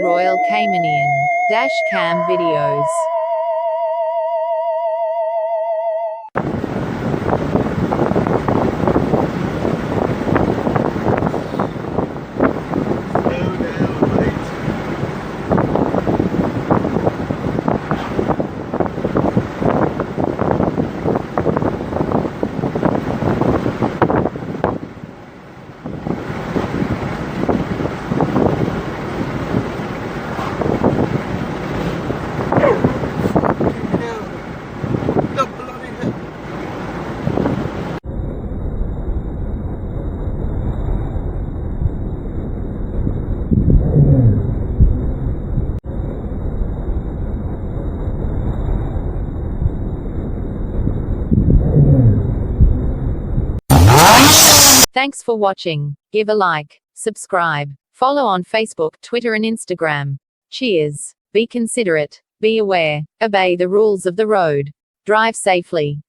Royal Caymanian dash cam videos. Thanks for watching. Give a like, subscribe, follow on Facebook, Twitter and Instagram. Cheers. Be considerate, be aware, obey the rules of the road. Drive safely.